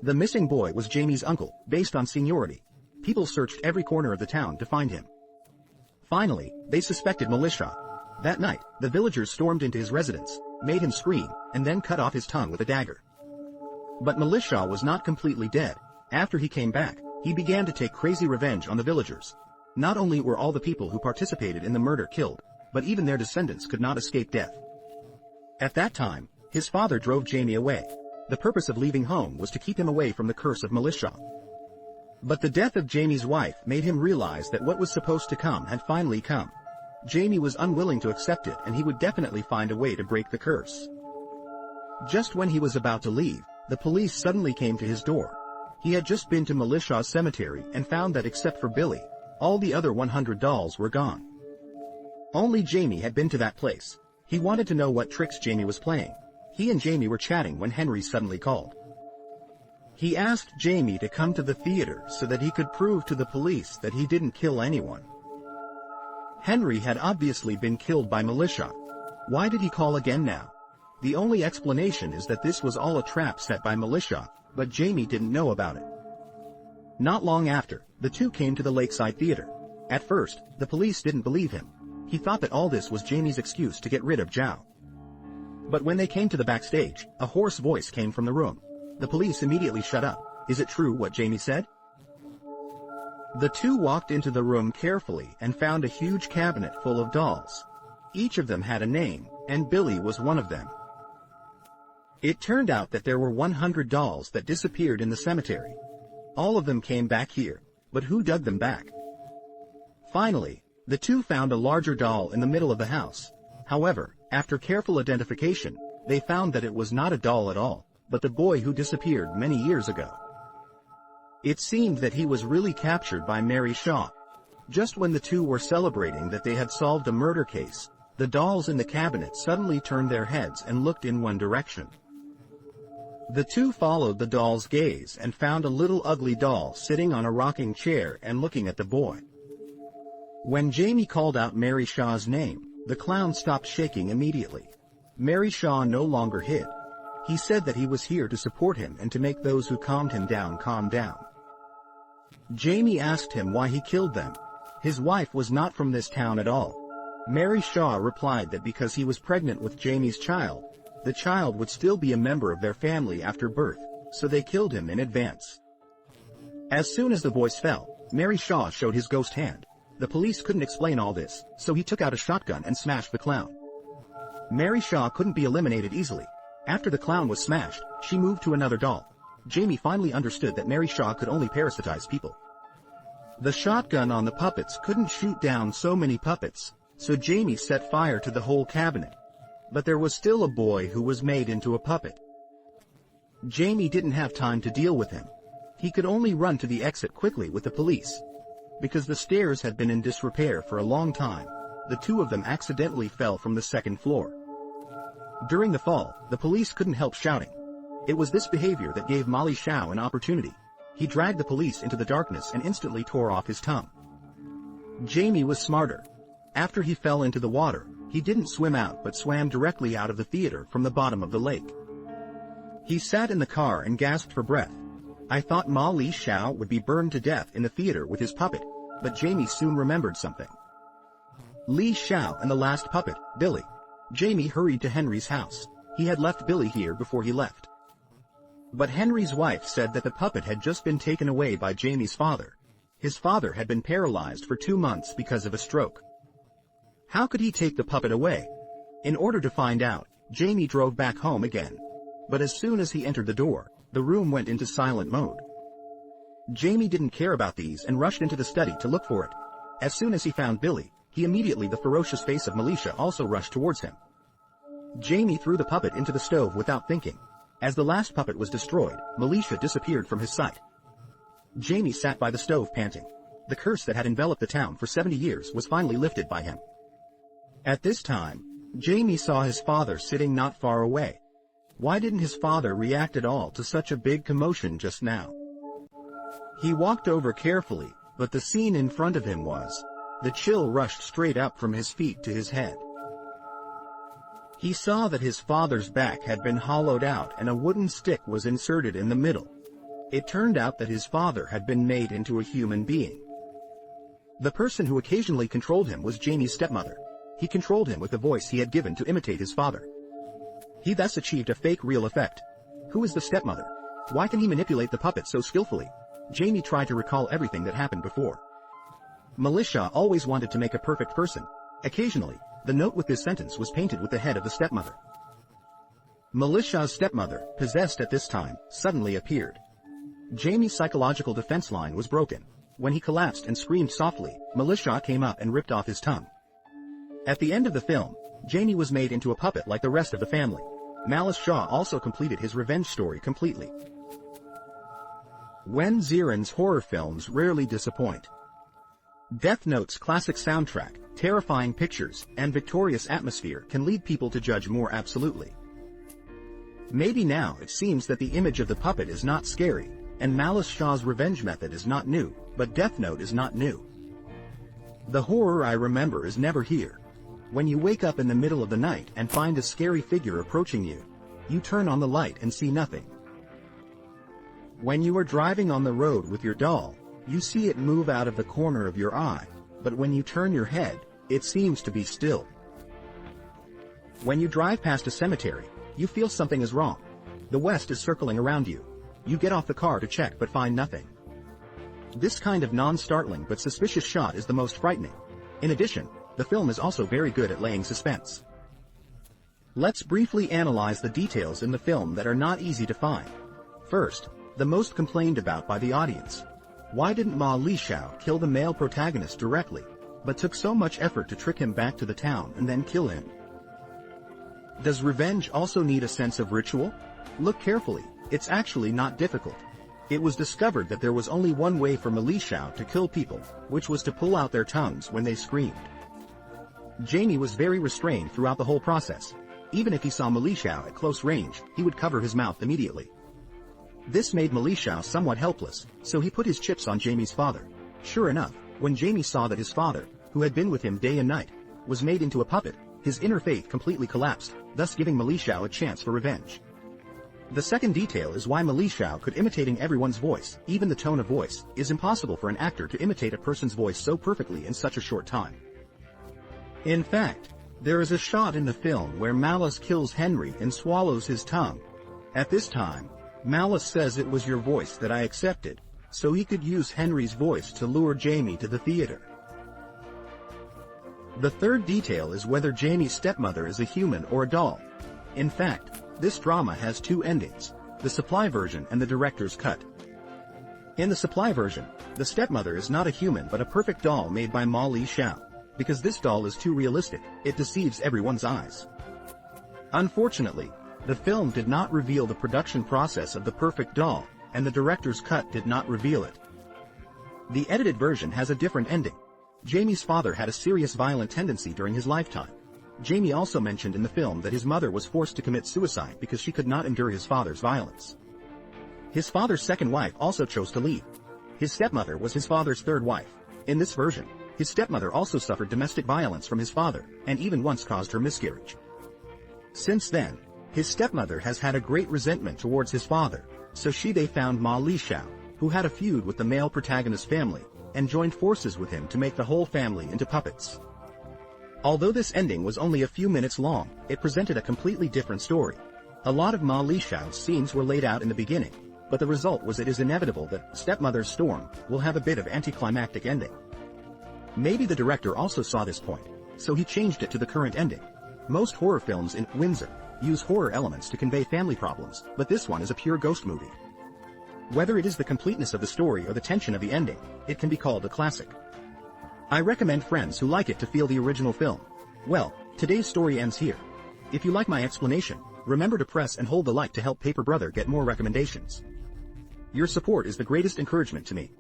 The missing boy was Jamie's uncle, based on seniority. People searched every corner of the town to find him. Finally, they suspected Militia. That night, the villagers stormed into his residence, made him scream, and then cut off his tongue with a dagger. But Militia was not completely dead. After he came back, he began to take crazy revenge on the villagers. Not only were all the people who participated in the murder killed, but even their descendants could not escape death. At that time, his father drove Jamie away. The purpose of leaving home was to keep him away from the curse of Militia. But the death of Jamie's wife made him realize that what was supposed to come had finally come. Jamie was unwilling to accept it, and he would definitely find a way to break the curse. Just when he was about to leave, the police suddenly came to his door. He had just been to Militia's cemetery and found that except for Billy, all the other 100 dolls were gone. Only Jamie had been to that place. He wanted to know what tricks Jamie was playing. He and Jamie were chatting when Henry suddenly called. He asked Jamie to come to the theater so that he could prove to the police that he didn't kill anyone. Henry had obviously been killed by Militia. Why did he call again now? The only explanation is that this was all a trap set by Militia, but Jamie didn't know about it. Not long after, the two came to the Lakeside Theater. At first, the police didn't believe him. He thought that all this was Jamie's excuse to get rid of Zhao. But when they came to the backstage, a hoarse voice came from the room. The police immediately shut up. Is it true what Jamie said? The two walked into the room carefully and found a huge cabinet full of dolls. Each of them had a name, and Billy was one of them. It turned out that there were 100 dolls that disappeared in the cemetery. All of them came back here, but who dug them back? Finally, the two found a larger doll in the middle of the house. However, after careful identification, they found that it was not a doll at all, but the boy who disappeared many years ago. It seemed that he was really captured by Mary Shaw. Just when the two were celebrating that they had solved a murder case, the dolls in the cabinet suddenly turned their heads and looked in one direction. The two followed the doll's gaze and found a little ugly doll sitting on a rocking chair and looking at the boy. When Jamie called out Mary Shaw's name, the clown stopped shaking immediately. Mary Shaw no longer hid. He said that he was here to support him and to make those who calmed him down calm down. Jamie asked him why he killed them. His wife was not from this town at all. Mary Shaw replied that because he was pregnant with Jamie's child, the child would still be a member of their family after birth, so they killed him in advance. As soon as the voice fell, Mary Shaw showed his ghost hand. The police couldn't explain all this, so he took out a shotgun and smashed the clown. Mary Shaw couldn't be eliminated easily. After the clown was smashed, she moved to another doll. Jamie finally understood that Mary Shaw could only parasitize people. The shotgun on the puppets couldn't shoot down so many puppets, so Jamie set fire to the whole cabinet. But there was still a boy who was made into a puppet. Jamie didn't have time to deal with him. He could only run to the exit quickly with the police. Because the stairs had been in disrepair for a long time, the two of them accidentally fell from the second floor. During the fall, the police couldn't help shouting. It was this behavior that gave Molly Shao an opportunity. He dragged the police into the darkness and instantly tore off his tongue. Jamie was smarter. After he fell into the water, he didn't swim out but swam directly out of the theater from the bottom of the lake. He sat in the car and gasped for breath. I thought Ma Li Shao would be burned to death in the theater with his puppet, but Jamie soon remembered something. Li Shao and the last puppet, Billy. Jamie hurried to Henry's house. He had left Billy here before he left. But Henry's wife said that the puppet had just been taken away by Jamie's father. His father had been paralyzed for 2 months because of a stroke. How could he take the puppet away? In order to find out, Jamie drove back home again. But as soon as he entered the door, the room went into silent mode. Jamie didn't care about these and rushed into the study to look for it. As soon as he found Billy, the ferocious face of Militia also rushed towards him. Jamie threw the puppet into the stove without thinking. As the last puppet was destroyed, Militia disappeared from his sight. Jamie sat by the stove panting. The curse that had enveloped the town for 70 years was finally lifted by him. At this time, Jamie saw his father sitting not far away. Why didn't his father react at all to such a big commotion just now? He walked over carefully, but the scene in front of him was. The chill rushed straight up from his feet to his head. He saw that his father's back had been hollowed out and a wooden stick was inserted in the middle. It turned out that his father had been made into a human being. The person who occasionally controlled him was Jamie's stepmother. He controlled him with the voice he had given to imitate his father. He thus achieved a fake real effect. Who is the stepmother? Why can he manipulate the puppet so skillfully? Jamie tried to recall everything that happened before. Militia always wanted to make a perfect person. Occasionally, the note with this sentence was painted with the head of the stepmother. Militia's stepmother, possessed at this time, suddenly appeared. Jamie's psychological defense line was broken. When he collapsed and screamed softly, Militia came up and ripped off his tongue. At the end of the film, Jamie was made into a puppet like the rest of the family. Malice Shaw also completed his revenge story completely. Wen Ziren's horror films rarely disappoint. Death Note's classic soundtrack, terrifying pictures, and victorious atmosphere can lead people to judge more absolutely. Maybe now it seems that the image of the puppet is not scary, and Malice Shaw's revenge method is not new, but Death Note is not new. The horror I remember is never here. When you wake up in the middle of the night and find a scary figure approaching you, you turn on the light and see nothing. When you are driving on the road with your doll, you see it move out of the corner of your eye, but when you turn your head, it seems to be still. When you drive past a cemetery, you feel something is wrong. The West is circling around you. You get off the car to check but find nothing. This kind of non-startling but suspicious shot is the most frightening. In addition, the film is also very good at laying suspense. Let's briefly analyze the details in the film that are not easy to find. First, the most complained about by the audience. Why didn't Ma Li Xiao kill the male protagonist directly, but took so much effort to trick him back to the town and then kill him? Does revenge also need a sense of ritual? Look carefully, it's actually not difficult. It was discovered that there was only one way for Ma Li Xiao to kill people, which was to pull out their tongues when they screamed. Jamie was very restrained throughout the whole process. Even if he saw Ma Li Xiao at close range, he would cover his mouth immediately. This made Ma Li Xiao somewhat helpless, so he put his chips on Jamie's father. Sure enough, when Jamie saw that his father, who had been with him day and night, was made into a puppet, his inner faith completely collapsed, thus giving Ma Li Xiao a chance for revenge. The second detail is why Ma Li Xiao could imitating everyone's voice, even the tone of voice. Is impossible for an actor to imitate a person's voice so perfectly in such a short time. In fact, there is a shot in the film where Malice kills Henry and swallows his tongue. At this time, Malice says it was your voice that I accepted, so he could use Henry's voice to lure Jamie to the theater. The third detail is whether Jamie's stepmother is a human or a doll. In fact, this drama has two endings, the supply version and the director's cut. In the supply version, the stepmother is not a human but a perfect doll made by Ma Li Xiao. Because this doll is too realistic, it deceives everyone's eyes. Unfortunately, the film did not reveal the production process of the perfect doll, and the director's cut did not reveal it. The edited version has a different ending. Jamie's father had a serious violent tendency during his lifetime. Jamie also mentioned in the film that his mother was forced to commit suicide because she could not endure his father's violence. His father's second wife also chose to leave. His stepmother was his father's third wife. In this version, his stepmother also suffered domestic violence from his father, and even once caused her miscarriage. Since then, his stepmother has had a great resentment towards his father, so they found Ma Li Xiao, who had a feud with the male protagonist's family, and joined forces with him to make the whole family into puppets. Although this ending was only a few minutes long, it presented a completely different story. A lot of Ma Li Xiao's scenes were laid out in the beginning, but the result was it is inevitable that Stepmother's Storm will have a bit of anticlimactic ending. Maybe the director also saw this point, so he changed it to the current ending. Most horror films in Windsor use horror elements to convey family problems, but this one is a pure ghost movie. Whether it is the completeness of the story or the tension of the ending, it can be called a classic. I recommend friends who like it to feel the original film. Well, today's story ends here. If you like my explanation, remember to press and hold the like to help Paper Brother get more recommendations. Your support is the greatest encouragement to me.